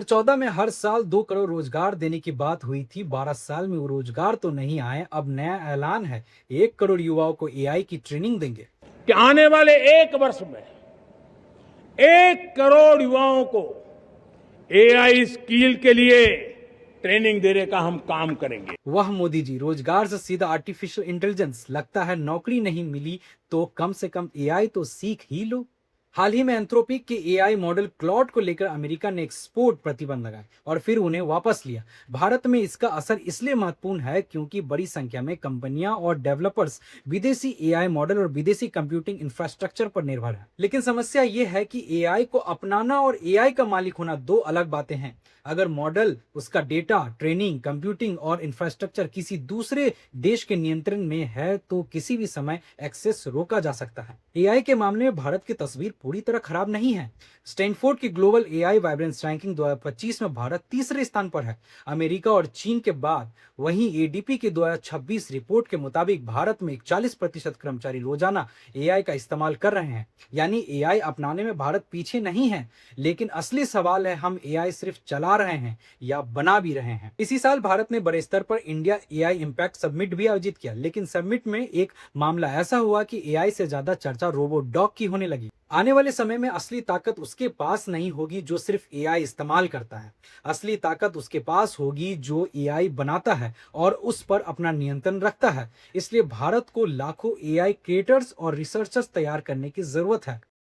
2014 में हर साल 2 करोड़ रोजगार देने की बात हुई थी। 12 साल में वो रोजगार तो नहीं आए। अब नया ऐलान है, 1 करोड़ युवाओं को एआई की ट्रेनिंग देंगे। कि आने वाले 1 वर्ष में 1 करोड़ युवाओं को एआई स्किल के लिए ट्रेनिंग देने का हम काम करेंगे। वह मोदी जी, रोजगार से सीधा आर्टिफिशियल इंटेलिजेंस। लगता है नौकरी नहीं मिली तो कम से कम एआई तो सीख ही लो। हाल ही में एंथ्रोपिक के एआई मॉडल क्लॉड को लेकर अमेरिका ने एक्सपोर्ट प्रतिबंध लगाए और फिर उन्हें वापस लिया। भारत में इसका असर इसलिए महत्वपूर्ण है क्योंकि बड़ी संख्या में कंपनियां और डेवलपर्स विदेशी एआई मॉडल और विदेशी कंप्यूटिंग इंफ्रास्ट्रक्चर पर निर्भर है। लेकिन समस्या यह है कि एआई को अपनाना और एआई का मालिक होना दो अलग बातें हैं। अगर मॉडल, उसका डेटा, ट्रेनिंग, कंप्यूटिंग और इंफ्रास्ट्रक्चर किसी दूसरे देश के नियंत्रण में है तो किसी भी समय एक्सेस रोका जा सकता है। एआई के मामले में भारत की तस्वीर पूरी तरह खराब नहीं है। स्टैनफोर्ड की ग्लोबल एआई वाइब्रेंस रैंकिंग 2025 में भारत तीसरे स्थान पर है, अमेरिका और चीन के बाद। वहीं एडीपी की 2026 रिपोर्ट के मुताबिक भारत में 41% कर्मचारी रोजाना एआई का इस्तेमाल कर रहे हैं। यानी एआई अपनाने में भारत पीछे नहीं है। लेकिन असली सवाल है, हम एआई सिर्फ चला रहे हैं या बना भी रहे हैं। इसी साल भारत ने बड़े स्तर पर इंडिया एआई इम्पैक्ट समिट भी आयोजित किया, लेकिन समिट में एक मामला ऐसा हुआ कि एआई से ज्यादा चर्चा रोबोट डॉग की होने लगी। आने वाले समय में असली ताकत उसके पास नहीं होगी जो सिर्फ एआई इस्तेमाल करता है। असली ताकत उसके पास होगी जो एआई बनाता है और उस पर अपना नियंत्रण रखता है। इसलिए भारत को लाखों एआई क्रिएटर्स और रिसर्चर्स तैयार करने की जरूरत है।